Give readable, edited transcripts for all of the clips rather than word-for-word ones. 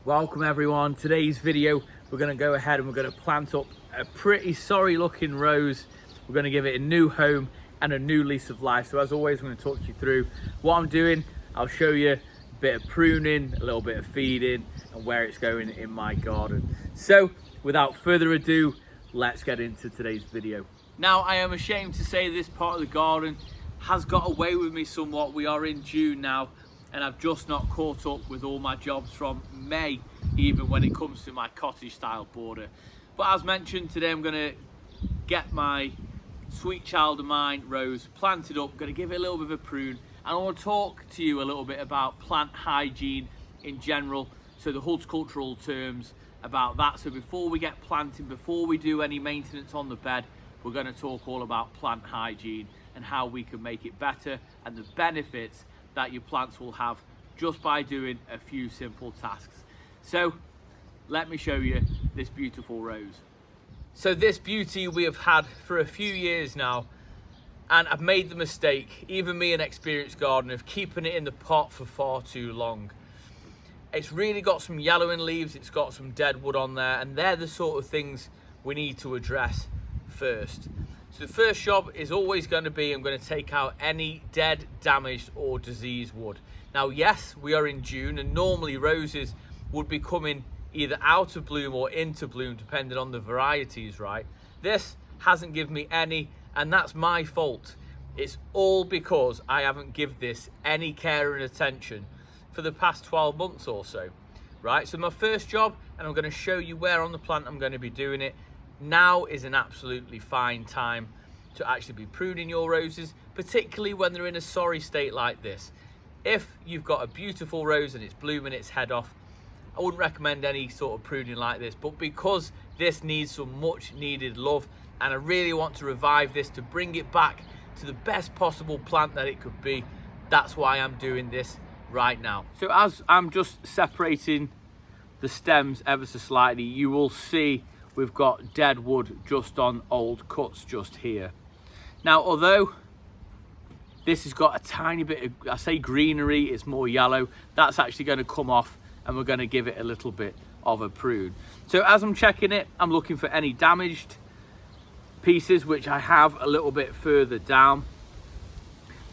Welcome everyone. Today's video we're going to go ahead and we're going to plant up a pretty sorry looking rose. We're going to give it a new home and a new lease of life. So as always, I'm going to talk you through what I'm doing. I'll show you a bit of pruning, a little bit of feeding, and where it's going in my garden. So without further ado, let's get into today's video. Now, I am ashamed to say this part of the garden has got away with me somewhat. We are in June now, and I've just not caught up with all my jobs from May, even when it comes to my cottage style border. But as mentioned, today I'm going to get my sweet child of mine rose planted up. I'm going to give it a little bit of a prune, and I want to talk to you a little bit about plant hygiene in general, so the horticultural terms about that. So before we get planting, before we do any maintenance on the bed, we're going to talk all about plant hygiene and how we can make it better and the benefits that your plants will have just by doing a few simple tasks. So let me show you this beautiful rose. So this beauty we have had for a few years now, and I've made the mistake, even me an experienced gardener, of keeping it in the pot for far too long. It's really got some yellowing leaves, it's got some dead wood on there, and they're the sort of things we need to address first. So the first job is always going to be, I'm going to take out any dead, damaged or diseased wood. Now yes, we are in June, and normally roses would be coming either out of bloom or into bloom depending on the varieties, right? This hasn't given me any, and that's my fault. It's all because I haven't given this any care and attention for the past 12 months or so, right? So my first job, and I'm going to show you where on the plant I'm going to be doing it. Now is an absolutely fine time to actually be pruning your roses, particularly when they're in a sorry state like this. If you've got a beautiful rose and it's blooming its head off, I wouldn't recommend any sort of pruning like this, but because this needs some much needed love, and I really want to revive this to bring it back to the best possible plant that it could be, that's why I'm doing this right now. So as I'm just separating the stems ever so slightly, you will see we've got dead wood just on old cuts just here. Now, although this has got a tiny bit of, I say greenery, it's more yellow, that's actually going to come off, and we're going to give it a little bit of a prune. So as I'm checking it, I'm looking for any damaged pieces, which I have a little bit further down.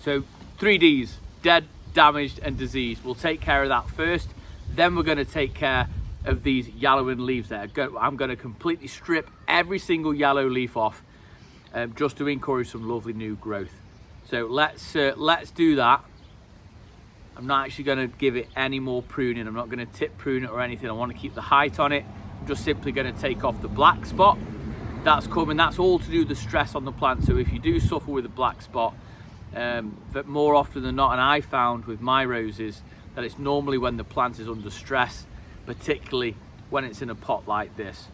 So 3Ds, dead, damaged and diseased. We'll take care of that first. Then we're going to take care of these yellowing leaves there. I'm going to completely strip every single yellow leaf off, just to encourage some lovely new growth. So let's do that. I'm not actually going to give it any more pruning. I'm not going to tip prune it or anything. I want to keep the height on it. I'm just simply going to take off the black spot that's coming. That's all to do with the stress on the plant. So if you do suffer with a black spot, but more often than not, and I found with my roses that it's normally when the plant is under stress, particularly when it's in a pot like this.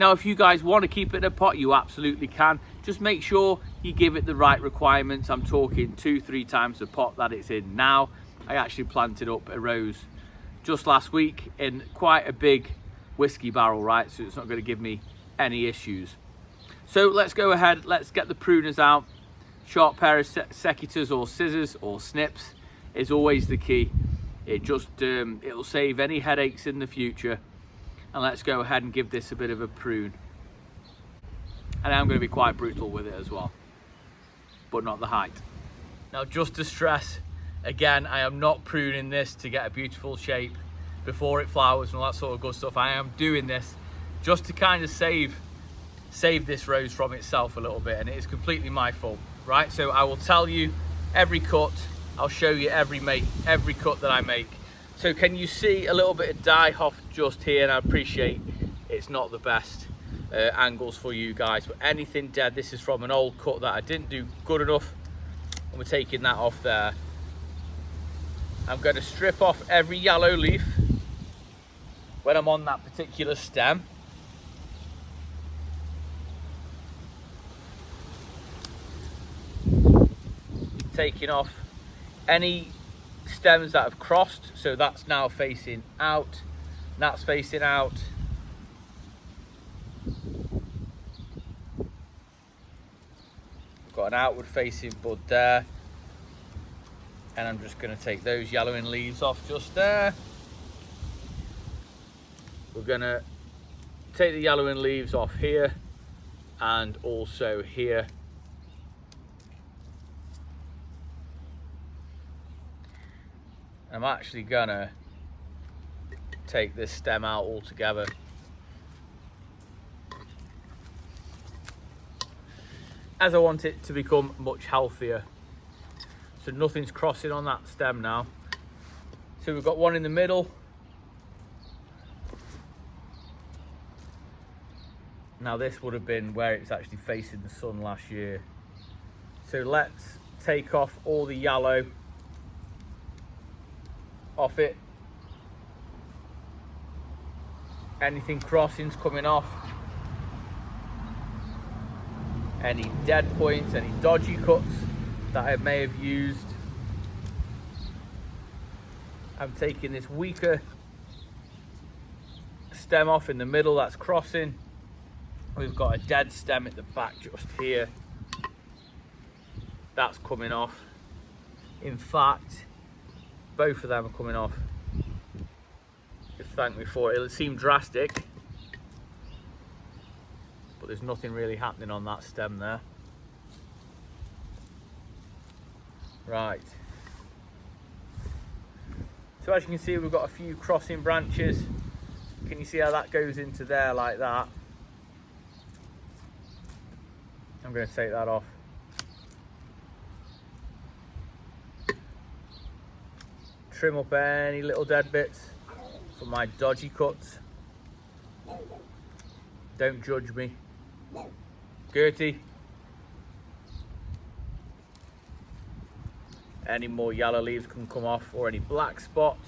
Now, if you guys want to keep it in a pot, you absolutely can. Just make sure you give it the right requirements. I'm talking 2-3 times the pot that it's in now. I actually planted up a rose just last week in quite a big whiskey barrel, right? So it's not going to give me any issues. So let's go ahead, let's get the pruners out. Sharp pair of secateurs or scissors or snips is always the key. It just it'll save any headaches in the future. And let's go ahead and give this a bit of a prune. And I'm going to be quite brutal with it as well, but not the height. Now, just to stress again, I am not pruning this to get a beautiful shape before it flowers and all that sort of good stuff. I am doing this just to kind of save this rose from itself a little bit, and it is completely my fault, right? So I will tell you every cut, I'll show you every cut that I make. So can you see a little bit of die off just here? And I appreciate it's not the best angles for you guys, but anything dead, this is from an old cut that I didn't do good enough, and we're taking that off there. I'm going to strip off every yellow leaf when I'm on that particular stem. Taking off any stems that have crossed, so that's now facing out, that's facing out. Got an outward facing bud there, and I'm just going to take those yellowing leaves off just there. we're gonna take the yellowing leaves off here and also here. I'm actually gonna take this stem out altogether. As I want it to become much healthier. So nothing's crossing on that stem now. So we've got one in the middle. Now this would have been where it's actually facing the sun last year. So let's take off all the yellow off it. Anything crossings coming off. Any dead points, any dodgy cuts that I may have used. I'm taking this weaker stem off in the middle that's crossing. We've got a dead stem at the back just here. That's coming off. In fact, both of them are coming off. Just thank me for it. It'll seem drastic, but there's nothing really happening on that stem there. Right. So as you can see, we've got a few crossing branches. Can you see how that goes into there like that? I'm going to take that off. Trim up any little dead bits for my dodgy cuts. Don't judge me. Gertie. Any more yellow leaves can come off, or any black spots.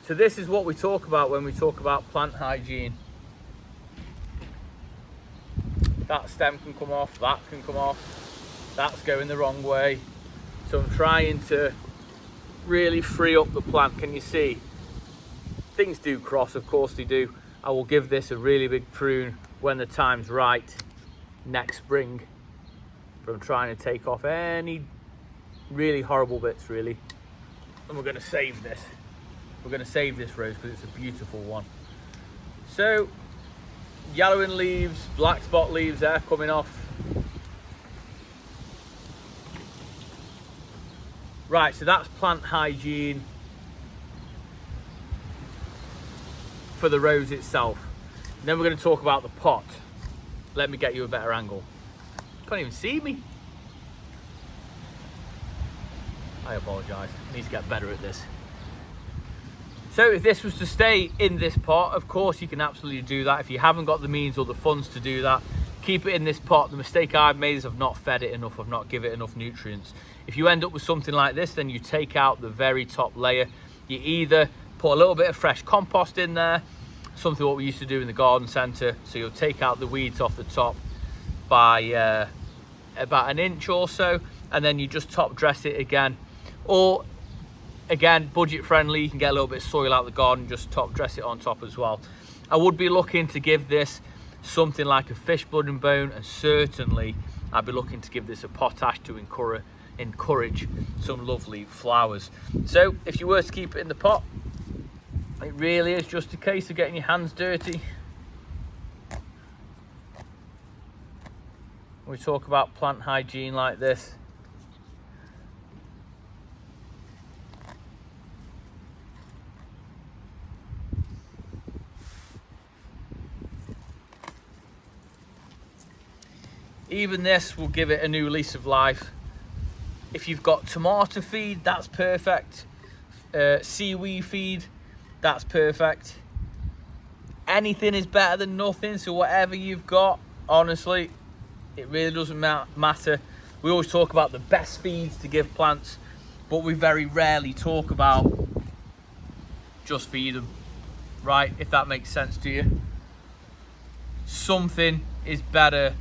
So this is what we talk about when we talk about plant hygiene. That stem can come off, that can come off, that's going the wrong way. So I'm trying to really free up the plant. Can you see? Things do cross, of course they do. I will give this a really big prune when the time's right next spring. But I'm trying to take off any really horrible bits, really. And we're going to save this. We're going to save this rose because it's a beautiful one. So, yellowing leaves, black spot leaves there coming off. Right, so that's plant hygiene for the rose itself. And then we're going to talk about the pot. Let me get you a better angle. Can't even see me. I apologise. I need to get better at this. So if this was to stay in this pot, of course you can absolutely do that. If you haven't got the means or the funds to do that, keep it in this pot. The mistake I've made is I've not fed it enough. I've not given it enough nutrients. If you end up with something like this, then you take out the very top layer. You either put a little bit of fresh compost in there, something what we used to do in the garden centre. So you'll take out the weeds off the top by about an inch or so, and then you just top dress it again. Or again, budget friendly, you can get a little bit of soil out of the garden, just top dress it on top as well. I would be looking to give this something like a fish blood and bone, and certainly I'd be looking to give this a potash to encourage some lovely flowers. So if you were to keep it in the pot, it really is just a case of getting your hands dirty. We talk about plant hygiene like this. Even this will give it a new lease of life. If you've got tomato feed, that's perfect. Seaweed feed, that's perfect. Anything is better than nothing, so whatever you've got, honestly, it really doesn't matter. We always talk about the best feeds to give plants, but we very rarely talk about just feed them, right? If that makes sense to you. Something is better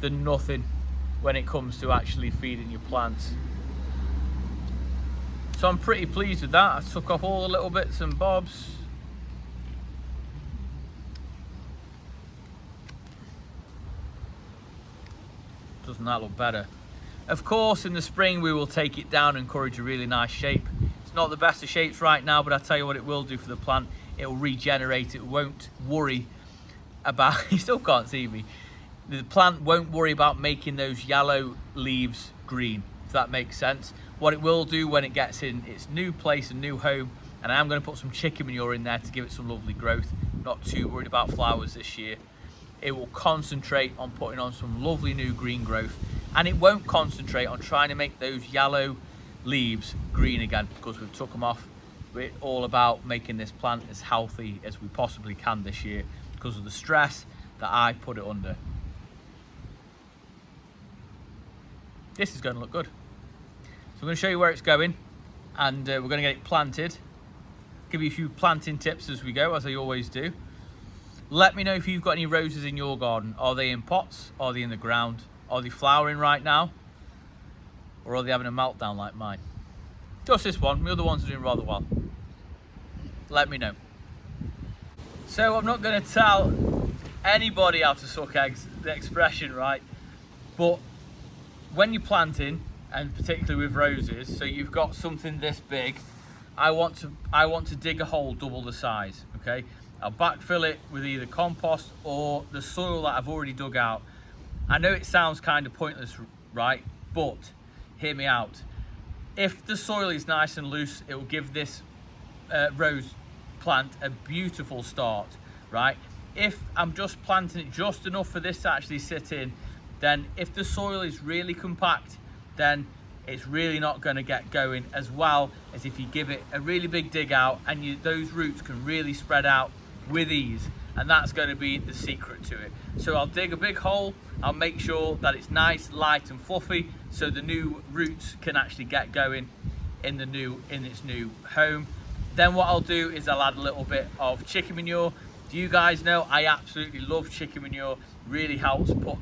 than nothing when it comes to actually feeding your plants. So I'm pretty pleased with that. I took off all the little bits and bobs. Doesn't that look better? Of course, in the spring we will take it down and encourage a really nice shape. It's not the best of shapes right now, but I'll tell you what it will do for the plant. It will regenerate. It won't worry about, you still can't see me. The plant won't worry about making those yellow leaves green, if that makes sense. What it will do when it gets in its new place and new home, and I am going to put some chicken manure in there to give it some lovely growth, not too worried about flowers this year. It will concentrate on putting on some lovely new green growth, and it won't concentrate on trying to make those yellow leaves green again, because we've took them off. We're all about making this plant as healthy as we possibly can this year because of the stress that I put it under. This is going to look good. So I'm going to show you where it's going, and we're going to get it planted. Give you a few planting tips as we go, as I always do. Let me know if you've got any roses in your garden. Are they in pots? Are they in the ground? Are they flowering right now? Or are they having a meltdown like mine? Just this one. The other ones are doing rather well. Let me know. So I'm not going to tell anybody how to suck eggs, the expression, right? But when you're planting, and particularly with roses, so you've got something this big, I want to dig a hole double the size, okay? I'll backfill it with either compost or the soil that I've already dug out. I know it sounds kind of pointless, right? But hear me out. If the soil is nice and loose, it will give this rose plant a beautiful start, right? If I'm just planting it just enough for this to actually sit in, then if the soil is really compact, then it's really not going to get going, as well as if you give it a really big dig out and those roots can really spread out with ease, and that's going to be the secret to it. So I'll dig a big hole, I'll make sure that it's nice, light and fluffy, so the new roots can actually get going in its new home. Then what I'll do is I'll add a little bit of chicken manure. Do you guys know I absolutely love chicken manure? Really helps put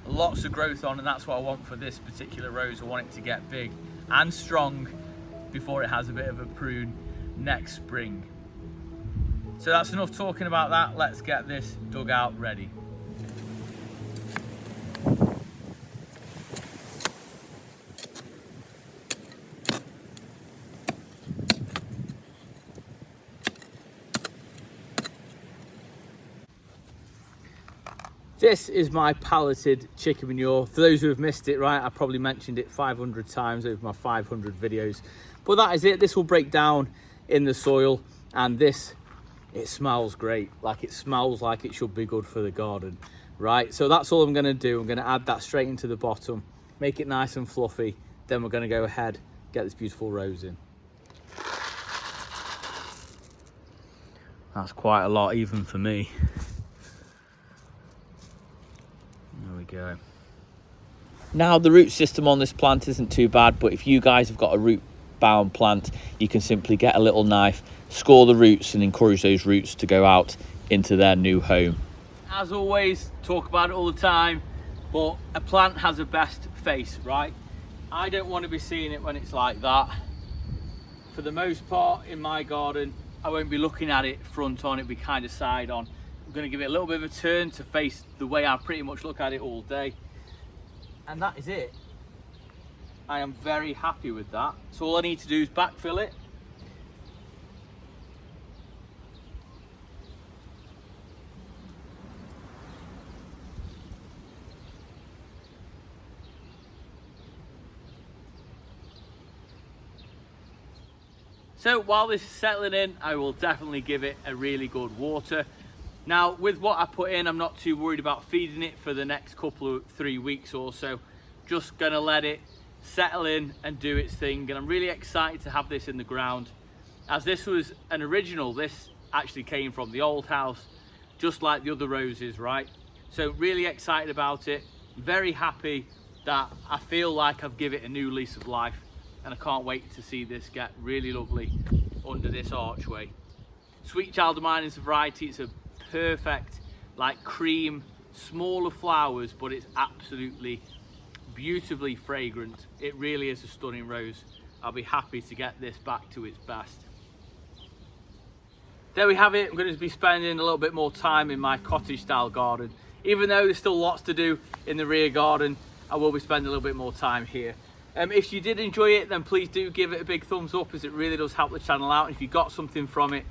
lots of growth on, and that's what I want for this particular rose. I want it to get big and strong before it has a bit of a prune next spring. So that's enough talking about that. Let's get this dug out ready. This is my palleted chicken manure. For those who have missed it, right, I probably mentioned it 500 times over my 500 videos. But that is it. This will break down in the soil, and this, it smells great. Like, it smells like it should be good for the garden, right? So that's all I'm going to do. I'm going to add that straight into the bottom, make it nice and fluffy. Then we're going to go ahead, get this beautiful rose in. That's quite a lot even for me. There we go. Now the root system on this plant isn't too bad, but if you guys have got a root bound plant, you can simply get a little knife, score the roots and encourage those roots to go out into their new home. As always, talk about it all the time, but a plant has a best face, right? I don't want to be seeing it when it's like that. For the most part in my garden, I won't be looking at it front on, it'll be kind of side on. I'm going to give it a little bit of a turn to face the way I pretty much look at it all day. And that is it. I am very happy with that. So all I need to do is backfill it. So while this is settling in, I will definitely give it a really good water. Now, with what I put in, I'm not too worried about feeding it for the next couple of 3 weeks or so. Just gonna let it settle in and do its thing. And I'm really excited to have this in the ground. As this was an original, this actually came from the old house, just like the other roses, right? So really excited about it. Very happy that I feel like I've given it a new lease of life. And I can't wait to see this get really lovely under this archway. Sweet Child of Mine is a variety. It's a perfect, like cream, smaller flowers, but it's absolutely beautifully fragrant. It really is a stunning rose. I'll be happy to get this back to its best. There we have it. I'm going to be spending a little bit more time in my cottage style garden. Even though there's still lots to do in the rear garden, I will be spending a little bit more time here. If you did enjoy it, then please do give it a big thumbs up, as it really does help the channel out. And if you got something from it,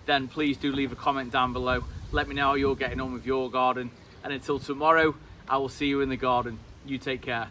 then please do leave a comment down below. Let me know how you're getting on with your garden. And until tomorrow, I will see you in the garden. You take care.